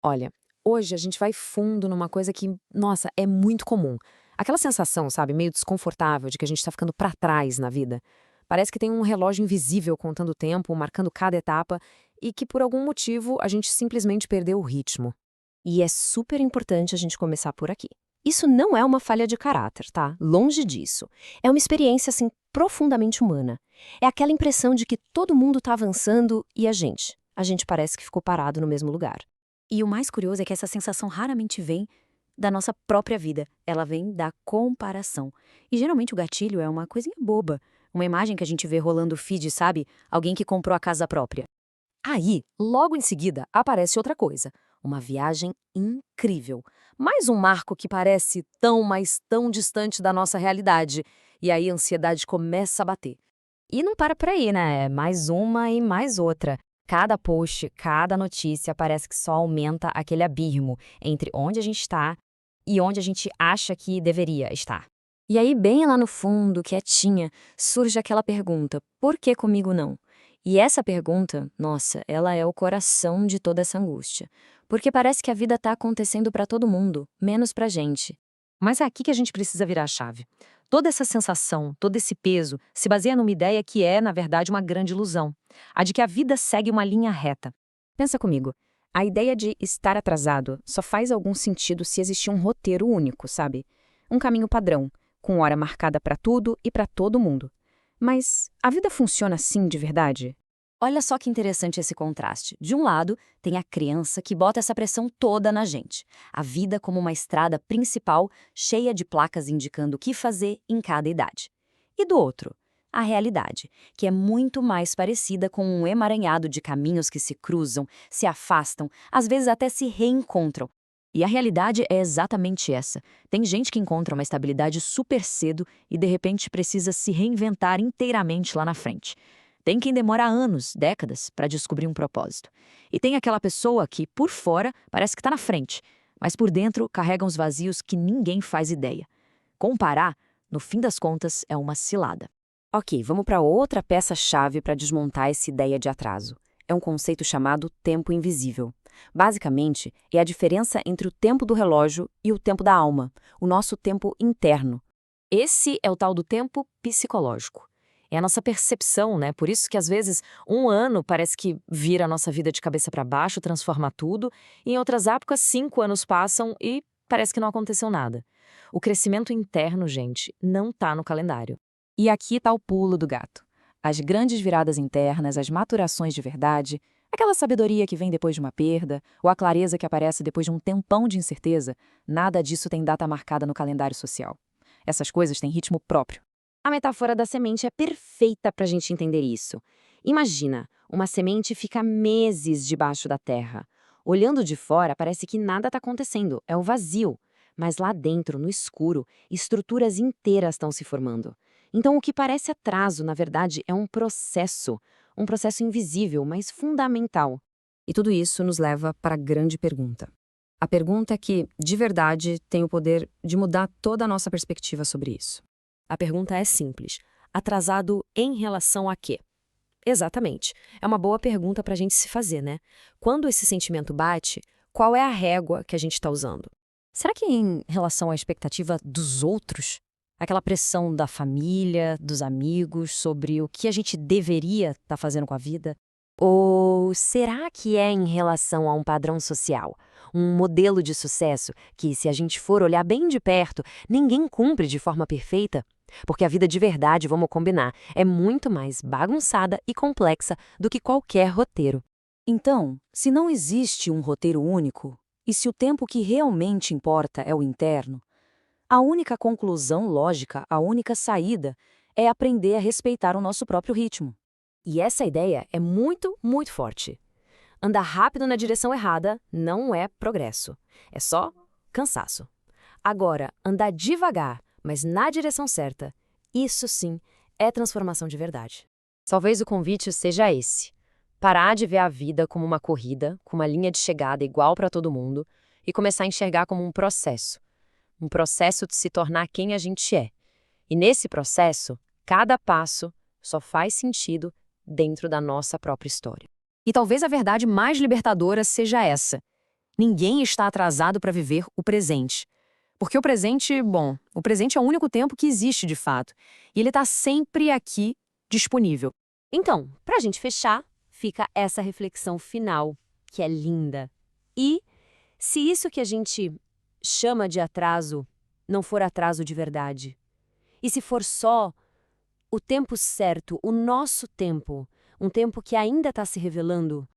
Olha, hoje a gente vai fundo numa coisa que, nossa, é muito comum. Aquela sensação, sabe, meio desconfortável de que a gente tá ficando pra trás na vida. Parece que tem um relógio invisível contando o tempo, marcando cada etapa, e que por algum motivo a gente simplesmente perdeu o ritmo. E é super importante a gente começar por aqui. Isso não é uma falha de caráter, tá? Longe disso. É uma experiência, assim, profundamente humana. É aquela impressão de que todo mundo tá avançando e a gente. A gente parece que ficou parado no mesmo lugar. E o mais curioso é que essa sensação raramente vem da nossa própria vida, ela vem da comparação. E geralmente o gatilho é uma coisinha boba, uma imagem que a gente vê rolando o feed, sabe? Alguém que comprou a casa própria. Aí, logo em seguida, aparece outra coisa. Uma viagem incrível. Mais um marco que parece tão, mas tão distante da nossa realidade. E aí a ansiedade começa a bater. E não para por aí, né? É mais uma e mais outra. Cada post, cada notícia parece que só aumenta aquele abismo entre onde a gente está e onde a gente acha que deveria estar. E aí, bem lá no fundo, quietinha, surge aquela pergunta: por que comigo não? E essa pergunta, nossa, ela é o coração de toda essa angústia. Porque parece que a vida está acontecendo para todo mundo, menos pra gente. Mas é aqui que a gente precisa virar a chave. Toda essa sensação, todo esse peso, se baseia numa ideia que é, na verdade, uma grande ilusão. A de que a vida segue uma linha reta. Pensa comigo. A ideia de estar atrasado só faz algum sentido se existir um roteiro único, sabe? Um caminho padrão, com hora marcada para tudo e para todo mundo. Mas a vida funciona assim de verdade? Olha só que interessante esse contraste. De um lado, tem a crença que bota essa pressão toda na gente. A vida como uma estrada principal, cheia de placas indicando o que fazer em cada idade. E do outro, a realidade, que é muito mais parecida com um emaranhado de caminhos que se cruzam, se afastam, às vezes até se reencontram. E a realidade é exatamente essa. Tem gente que encontra uma estabilidade super cedo e de repente precisa se reinventar inteiramente lá na frente. Tem quem demora anos, décadas, para descobrir um propósito. E tem aquela pessoa que, por fora, parece que está na frente, mas por dentro carrega uns vazios que ninguém faz ideia. Comparar, no fim das contas, é uma cilada. Ok, vamos para outra peça-chave para desmontar essa ideia de atraso. É um conceito chamado tempo invisível. Basicamente, é a diferença entre o tempo do relógio e o tempo da alma, o nosso tempo interno. Esse é o tal do tempo psicológico. É a nossa percepção, né? Por isso que às vezes um ano parece que vira a nossa vida de cabeça para baixo, transforma tudo, e em outras épocas 5 anos passam e parece que não aconteceu nada. O crescimento interno, gente, não tá no calendário. E aqui está o pulo do gato. As grandes viradas internas, as maturações de verdade, aquela sabedoria que vem depois de uma perda, ou a clareza que aparece depois de um tempão de incerteza, nada disso tem data marcada no calendário social. Essas coisas têm ritmo próprio. A metáfora da semente é perfeita para a gente entender isso. Imagina, uma semente fica meses debaixo da terra. Olhando de fora, parece que nada está acontecendo, é o vazio. Mas lá dentro, no escuro, estruturas inteiras estão se formando. Então, o que parece atraso, na verdade, é um processo invisível, mas fundamental. E tudo isso nos leva para a grande pergunta. A pergunta que, de verdade, tem o poder de mudar toda a nossa perspectiva sobre isso. A pergunta é simples. Atrasado em relação a quê? Exatamente. É uma boa pergunta para a gente se fazer, né? Quando esse sentimento bate, qual é a régua que a gente está usando? Será que é em relação à expectativa dos outros? Aquela pressão da família, dos amigos, sobre o que a gente deveria estar fazendo com a vida? Ou será que é em relação a um padrão social? Um modelo de sucesso que, se a gente for olhar bem de perto, ninguém cumpre de forma perfeita? Porque a vida de verdade, vamos combinar, é muito mais bagunçada e complexa do que qualquer roteiro. Então, se não existe um roteiro único, e se o tempo que realmente importa é o interno, a única conclusão lógica, a única saída, é aprender a respeitar o nosso próprio ritmo. E essa ideia é muito, muito forte. Andar rápido na direção errada não é progresso. É só cansaço. Agora, andar devagar, mas na direção certa, isso sim é transformação de verdade. Talvez o convite seja esse. Parar de ver a vida como uma corrida, com uma linha de chegada igual para todo mundo, e começar a enxergar como um processo. Um processo de se tornar quem a gente é. E nesse processo, cada passo só faz sentido dentro da nossa própria história. E talvez a verdade mais libertadora seja essa. Ninguém está atrasado para viver o presente. Porque o presente, bom, o presente é o único tempo que existe de fato. E ele está sempre aqui, disponível. Então, para a gente fechar, fica essa reflexão final, que é linda. E se isso que a gente chama de atraso não for atraso de verdade? E se for só o tempo certo, o nosso tempo, um tempo que ainda está se revelando,